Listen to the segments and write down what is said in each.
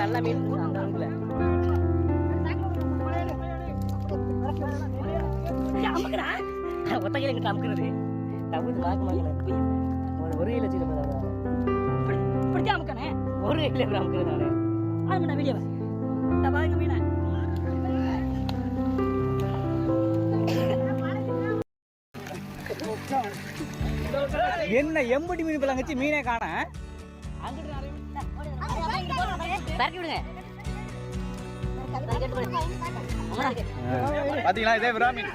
நல்ல மீன் அந்த அளவுக்குல ஒத்த கையில கிட்ட அமுக்குறது தவிர்த்து பார்க்க மாட்டேன். ஒரு கையில் வச்சுக்கிறேன் இப்படித்தான் அமுக்கணே. ஒரு கையில் அமுக்குறது நானு அது வீடியோவை பாருங்க மீனை. என்ன எம்பட்டி மீன் பழங்கச்சி மீனே காண விடுங்க. பாத்தீங்களா? இதே விரா மீன்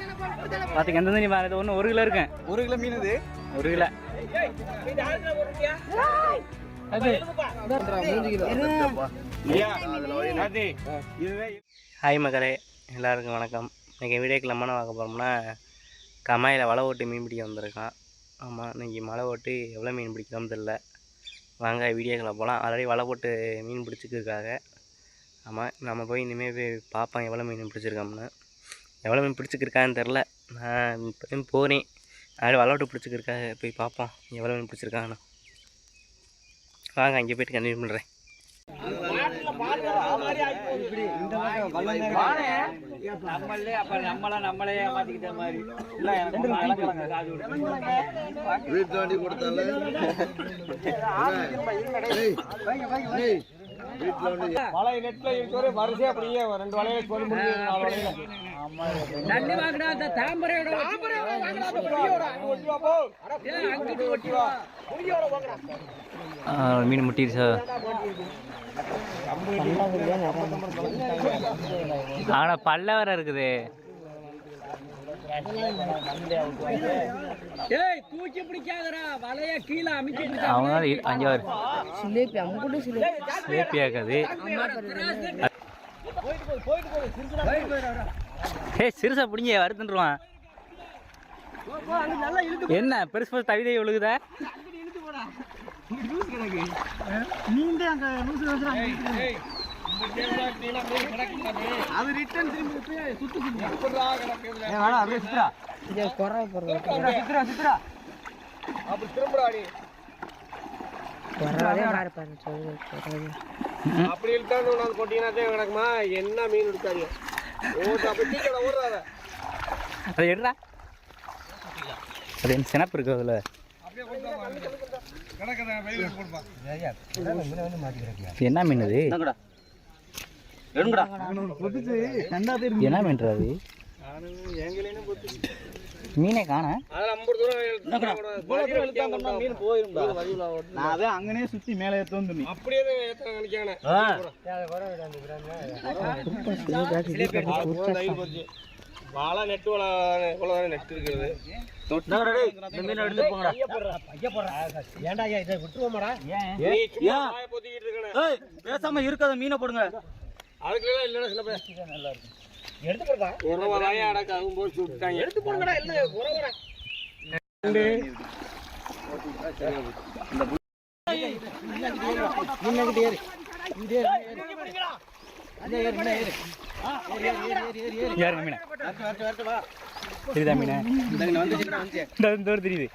பாத்தீங்க. எந்த மீன் இது ஒன்று 1 கிலோ இருக்கேன். 1 கிலோ மீன் இது 1 கிலோ. ஹாய் மகளே, எல்லாருக்கும் வணக்கம். இன்றைக்கி வீடியோக்கு நம்ம என்ன பார்க்க போகிறோம்னா கமாயில் வலை ஓட்டு மீன் பிடிக்க வந்திருக்கான். ஆமாம், இன்றைக்கி மழை ஓட்டு எவ்வளோ மீன் பிடிக்கிறோம்னு தெரில. வாங்க வீடியோக்குள்ளே போகலாம். ஆல்ரெடி வலை போட்டு மீன் பிடிச்சிக்கிறதுக்காக. ஆமாம், நம்ம போய் இனிமேல் போய் பார்ப்போம் எவ்வளோ மீன் பிடிச்சிருக்கோம்னு. எவ்வளோ மீன் பிடிச்சிக்கிருக்கான்னு தெரில. நான் இப்போ போகிறேன். ஆல்ரெடி வலை ஓட்டு பிடிச்சிக்கிறதுக்காக போய் பார்ப்போம் எவ்வளோ மீன் பிடிச்சிருக்காங்கன்னு. வாங்க அங்கே போய்ட்டு கண்டினியூ பண்ணுறேன். நம்மளே மாத்திக்கிட்ட மாதிரி வீட்டு கொடுத்தால மழை நெட்ல இருக்கிற வரிசை அப்படியே 2 வலையில சொல்லி மீன் முட்டிடுச்சா? ஆனா பல்ல வேற இருக்குது. தூக்கி பிடிக்காதடா வலைய கீழே அமைச்சு. அவங்க 5 சிலேபி அம்புடு சிலேபி ஆகாது. சிறுசா பிடிங்க வறுத்துருவான். என்ன பெருசு பெருசு தவிதை ஒழுகுதா? என்ன மீன் இருக்காது சினப்பு இருக்கு அதுல. என்ன மீன் அது? என்ன மீன் அது? மீனே காண அங்கனே சுத்தி மேல ஏத்தோம் அப்படியே வாழை நெட்டு வளை நெட்டு இருக்குது. பேசாம இருக்காத மீனை போடுங்க. அதுக்குலாம் இல்ல சில பேர் நல்லா இருக்கு. எடுத்து போடுடா. ஒரு வலைய அடக்காகும் போது சுட்டாங்க. எடுத்து போடுங்கடா. இல்ல ஒரவடா. இன்னக்கிட்டே ஏறு. இங்க பிடிங்கடா. அந்த ஏறு என்ன ஏறு. ஏறு மீனா. வரட்டு வா. தெரியுதா மீனா? இந்த வந்துச்சு. இந்த தெரியுது.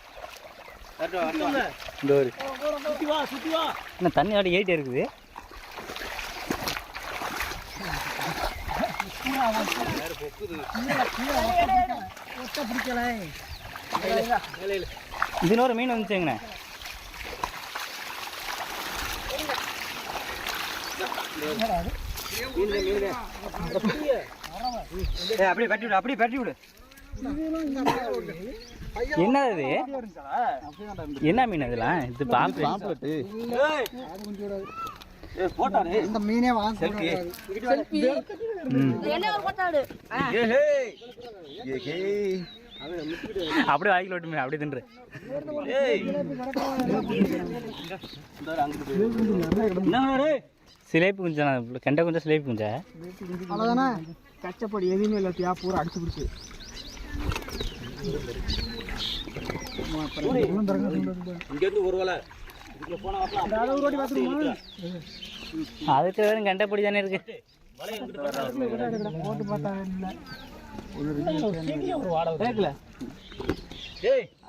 வரட்டு வா. இந்த ஒரு. சுத்தி வா. என்ன தண்ணி ஆடி ஏறிட்டே இருக்குது. இன்னொரு மீன் வந்துச்சுங்கண்ணே. அப்படியே பட்டி விடு, அப்படியே பட்டி விடு. என்ன இது? என்ன மீன் அதெல்லாம்? இது பாம்பு. இந்த மீனே அப்படியே வாய்க்கு விட்டு மீன் அப்படியே தின்று. சிலேபி குஞ்சா? கெண்டை குஞ்சா சிலேபி குஞ்சா? அவ்வளோதானே. கச்சப்படி எதுவுமே இல்லை. பூரா அடிச்சு பிடிச்சி இங்கேருந்து ஒரு வலை அதுக்கு வெறும் கண்டப்படி தானே இருக்கு. போட்டு பார்த்தா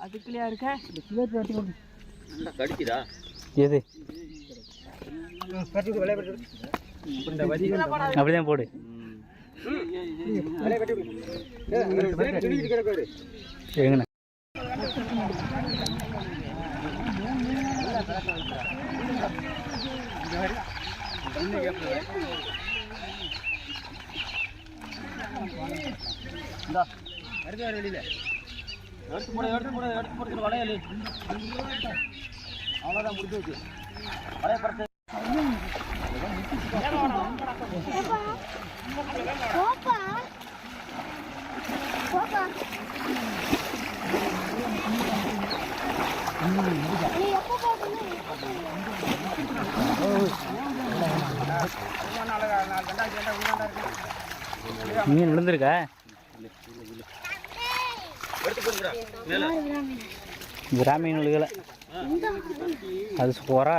அதுக்குள்ளயா இருக்க எது அப்படிதான் போடு. எங்கண்ணா அவ்வளோதான் முடிச்சு வலைய பறத்து மீன் விழுந்திருக்கா? கிராமீன் விழுகலை, அது சோறா.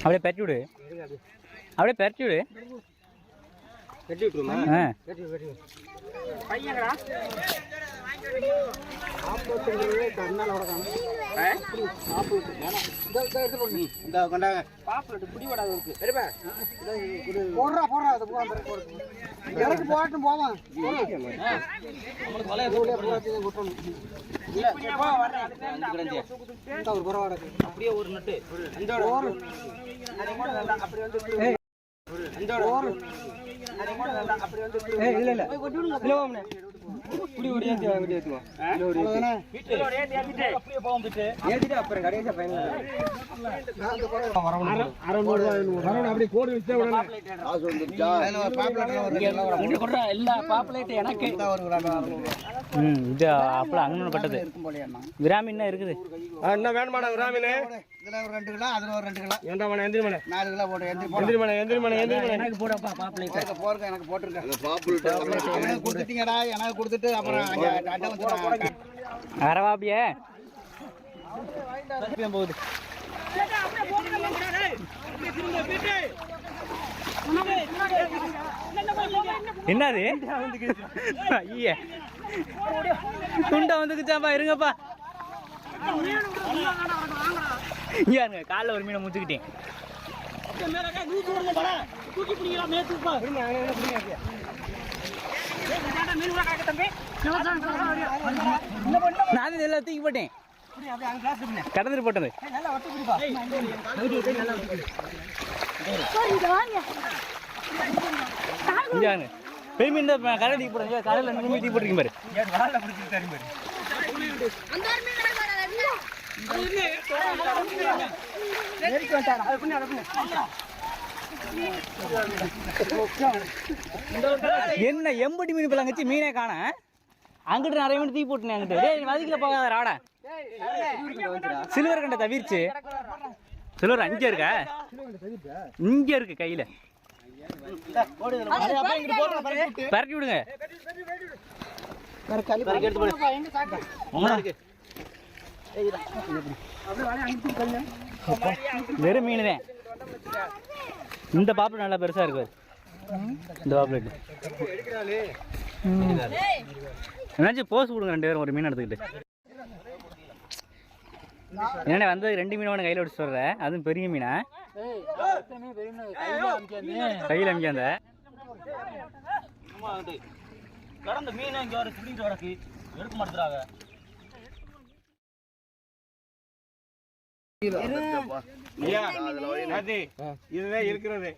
அப்படியே பெரட்டி விடு, அப்படியே பெரட்டி விடு. அப்படியே ஒரு நட்டு பட்டது விராமீன் இருக்குது. என்ன வேணுமாடா விராமீன்? இதுல ஒரு 2 கிலோ, அதுல ஒரு 2 கிலோ. ஏண்டா மணி எந்திரிமணி 4 கிலோ போடு. எந்திரிமணி எனக்கு போடப்பா பாப்லேட் போறக்க எனக்கு போட்டுருக்கேன். எனக்கு கொடுத்துட்டீங்கடா, எனக்கு கொடுத்துட்டு அப்புறம் அங்க அட்டை வந்து அரவாபியே போகுது. என்னது ஐயா துண்டா வந்துக்குச்சாப்பா, இருங்கப்பா. இங்க காலைல ஒரு மீனை முச்சுக்கிட்டேன். நான் எல்லாம் தூக்கி போட்டேன், கடந்துட்டு போட்டது. பெரிய மீன் தான் கடை தூக்கி போடுங்க. கடலில் 2 மீன் தூக்கி போட்டுருக்கீங்க பாரு. என்ன 80 மீன் பிள்ளைங்கச்சு மீனே காண. அங்கிட்டு நிறைய மீன் தூக்கி போட்டுனேன். அங்கிட்டு டேய் மதிக்கல போகாத ராடா. சில்வர் கண்டை தவிர்ச்சு சில்வர் 5 இருக்கா? இங்க இருக்கு கையில. பரட்டி விடுங்க. வெறும் மீன் தான். இந்த பாப்லெட் நல்லா பெருசா இருக்கு. இந்த பாப்லெட் என்னாச்சும் போஸ் கொடுங்க 2 பேரும் ஒரு மீன் எடுத்துக்கிட்டு. என்ன வந்தது 2 மீன் கையில் வச்சு சொல்ற, அதுவும் பெரிய மீனா கையில் அமைக்காந்த கடந்த மீன் இங்க வர சுடிட்டு வரக்கு எடுக்க மாட்டேறாங்க. இதுதான் இருக்கிறது.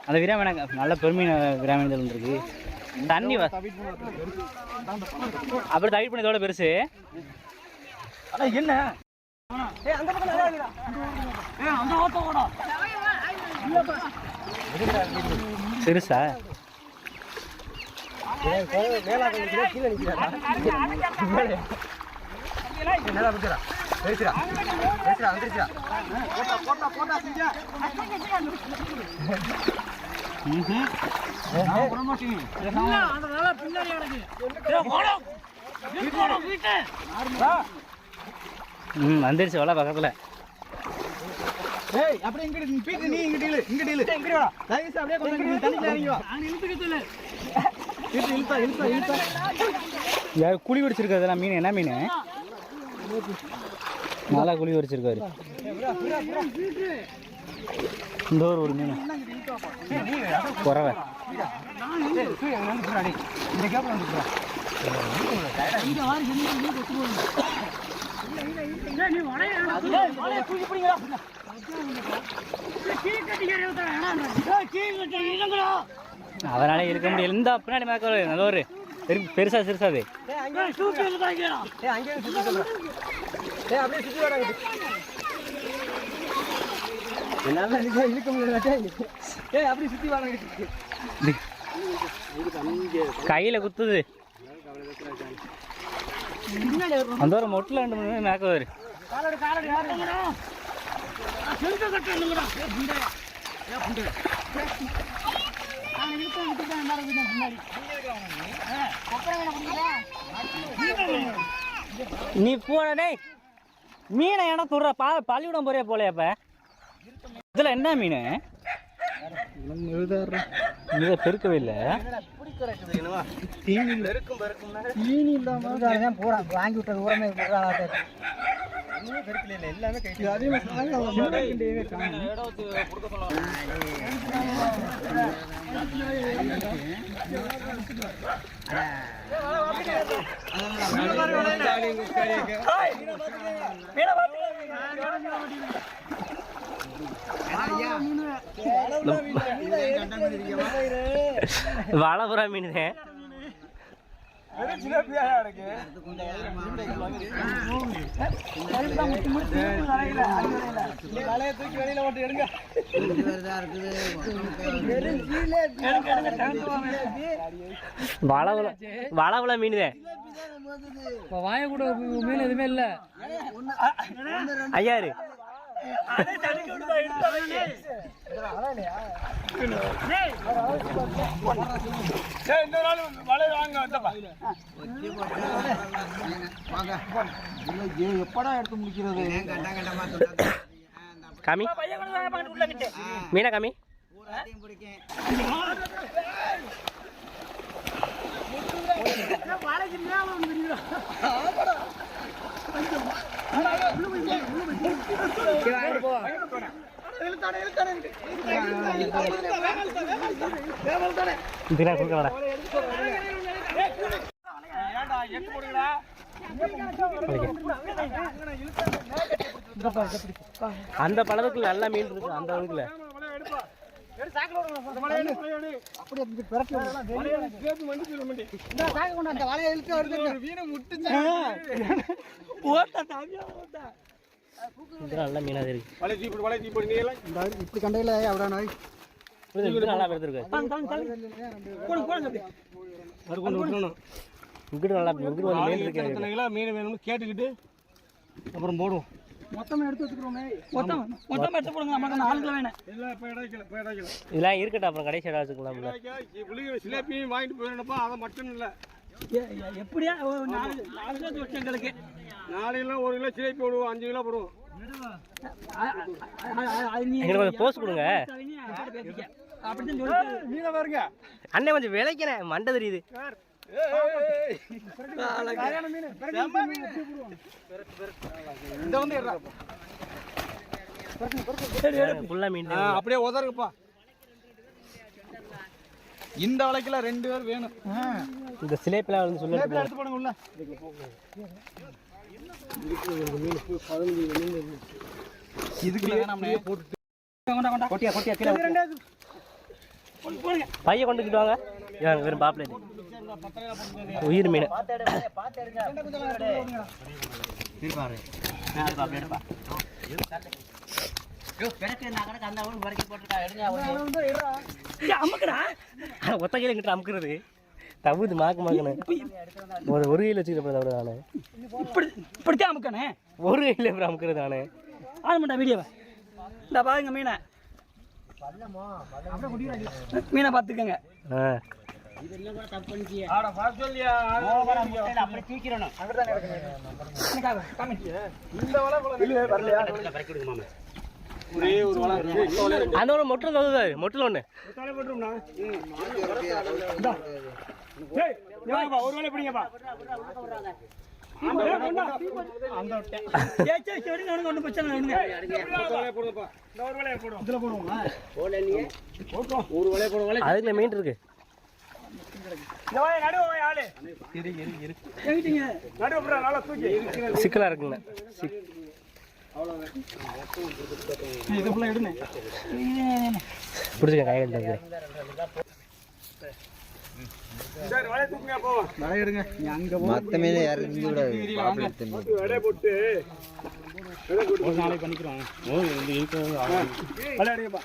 அந்த விராமீன நல்ல பெருமீன் விராமீன் இருக்கு. தண்ணி அப்படி தயிர் பண்ணதோட பெருசு. என்ன சிறுசா வந்துருச்சு வலை பக்கத்துல. அப்படி இங்கிட்டு நீ இங்கிட்டு இங்கிட்டு அப்படியே யார் குழி வடிச்சிருக்காரு மீன்? என்ன மீன்? நல்லா குழி வடிச்சிருக்காரு. இந்த ஒரு மீன் குறவை. அதனால இருக்க முடியல. இந்த பின்னாடி மேக்க நல்ல ஒரு பெருசா சிறுசாது கையில குத்துது. அந்த ஒரு மொட்டில் 2 3 மேக்க வரு. நீ போனே மீனை ஏன்னா துற பள்ளிவிடம் போறியா போலையா? இப்ப இதுல என்ன மீன்? பெருக்கவே இல்லை. வாங்கி விட்டது உரமே வாழைப்புறா மீன். வாழைப்புறா மீன். வாய கூட மீன் எதுவுமே இல்ல ஐயாரு. எப்படா எடுத்து முடிக்கிறது? காமி மீனா காமி. அந்த பழத்துக்குள்ள நல்ல மீன் இருக்கு. அந்த இதுக்குள்ள நல்ல மீனா இருக்கு. இப்படி கண்டையில எவ்வளோ நல்லா எடுத்துருக்கு. இங்கிட்டு நல்லா இங்கிட்டு ஒரு மீன் இருக்கு. மீன் வேணும்னு கேட்டுக்கிட்டு அப்புறம் போடுவோம். மொத்தமா எடுத்து வச்சுக்கிறோமே. மொத்தமா எடுத்து போடுங்க. நமக்கு 4 கிலோ வேணும். இதெல்லாம் இருக்கட்டும், அப்புறம் கடைசி இடம் வச்சுக்கலாம்ல. சிலேபியும் வாங்கிட்டு போயிடணுப்பா. அதை மட்டும் இல்லை, எப்படியா 4 கிலோ எங்களுக்கு 4 கிலோ 1 கிலோ சிலேபி போடுவோம், 5 கிலோ போடுவோம். எங்களுக்கு கொஞ்சம் போஸ்ட் கொடுங்க. மீனை பாருங்க அண்ணே, கொஞ்சம் விளைக்கிறேன் மண்டை தெரியுது. அப்படியே உதருப்பா. இந்த வலைக்குல 2 பேர் வேணும். இந்த சிலேப்பில வந்து சொல்லி எடுத்து போடுங்க உள்ள. பைய கொண்டுக்கிட்டு வாங்க. வெறும் பாப்பில உயிர் மீன். ஒத்த கையில கிட்ட அமுக்குறது தவுது மாக்கு மாக்கணும். 1 கையில் வச்சுக்கிற நானு இப்படித்தான் அமுக்கணே. 1 கையில் எப்படி அமுக்குறது நானு? ஆமாண்டா வீடியோவை இந்த பாருங்க மீனை. மீனை பார்த்துக்கங்க. ஒரே ஒரு வலை அந்த ஒரு மொட்டில் தகுது மொட்டில் ஒன்று தலை போட்டுரும்ண்ணா ஏய் ஏப்பா ஒரு வலை பிடிங்கப்பா அந்த ஏய் சே செடிங்க ஒண்ணு பிரச்சனை இல்ல வலை போடுங்கப்பா இந்த ஒரு வலையை போடுவோம் இதுல போடுவோமா போட்டோம் ஒரு வலையை போடுவோம் வலை அதுக்குள்ள மீன் இருக்கு இந்த வலை நடுவு ஆளு எங்கிட்டீங்க நடுவு புறா நல்லா தூக்கி சிக்கலாக இருக்குங்க இது ஃபுல்லா எடுங்க பிடிச்சிக்க கையில் இருக்கு சரி வலை தூக்குங்க போவோம் வலை எடுங்க நீ அங்க மத்த மீன் யாரும் இருந்து விடாது வலை போட்டு ஒரு நாளைக்கு பண்ணிக்கிறோம் வலை அடிங்கப்பா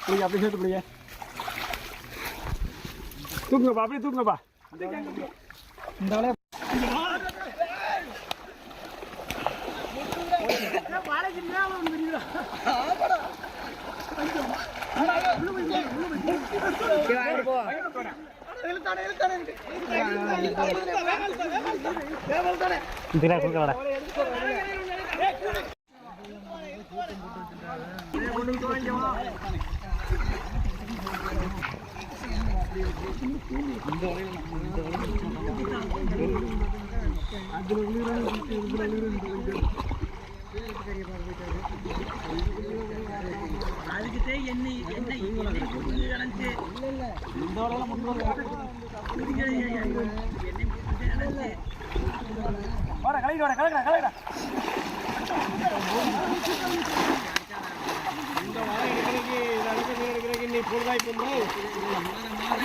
நீங்க அப்படியே சேர்த்து பிடிங்க தூக்குங்கப்பா அப்படியே தூக்குங்கப்பா இந்த வலை இதுனா கொடுக்கலடா வாடா கலக்கிடா கலக்கிடா இந்த வாழை எடுக்கிறதுக்கு இந்த அளவுக்கு மீன் எடுக்கிறதுக்கு நீ பொழுதாய் பண்ணுறோம்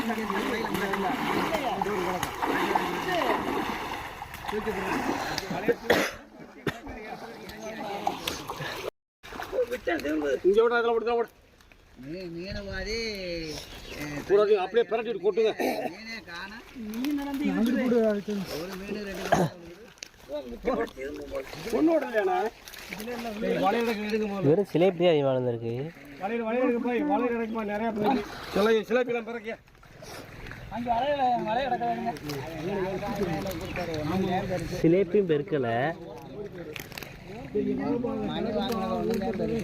இங்கே விட அதில் விட்டு விட மீன் மாதிரி பூராத்தையும் அப்படியே பிரட்டிட்டு கொட்டுங்க மீனே காண ஒரு மீன் ஒன்றும் விடலையாண்ணா வலையில எடுக்குமா வெறும் சிலேபி அதிகமாக வளர்ந்துருக்கு வலையில எடுக்க போய் வலையில எடுக்குமா நிறையா போய் சிலைப்பிலாம் பிறக்க சிலேப்பியும் பெருக்கலை மணி வாங்கினது ஒன்றுமே பெரிய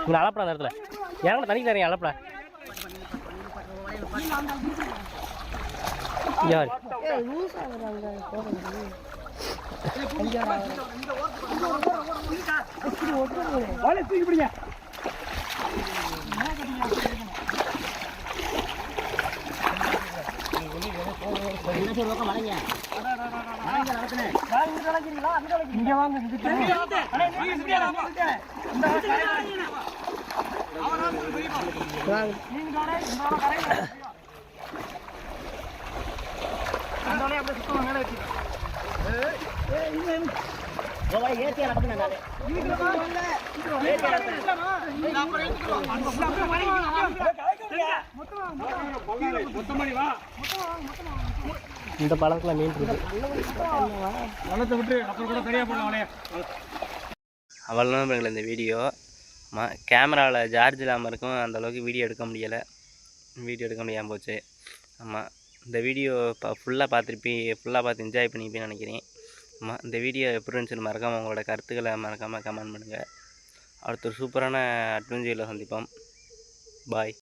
இங்கே அளப்படா அந்த இடத்துல ஏன்னா தண்ணி தரீங்க அளப்படா யார் வலை தூக்கி பிடிங்க இங்க வாங்க மொத்தமணி வா இந்த பழத்தில் மீன் இருக்கு வளத்தை விட்டு அப்புறம் கூட சரியா போடலாம் வலைய அவ்வளோ தான் இந்த வீடியோ கேமராவில் சார்ஜ் இல்லாமல் இருக்கும் அந்தளவுக்கு வீடியோ எடுக்க முடியாமல் போச்சு ஆமாம் இந்த வீடியோ ஃபுல்லாக பார்த்து என்ஜாய் பண்ணிப்பேன்னு நினைக்கிறேன் ஆமாம் இந்த வீடியோ எப்படி இருந்துச்சுன்னு மறக்காமல் உங்களோட கருத்துக்களை மறக்காமல் கமெண்ட் பண்ணுங்கள் அடுத்த ஒரு சூப்பரான அட்வென்ச்சரில் சந்திப்போம் பாய்.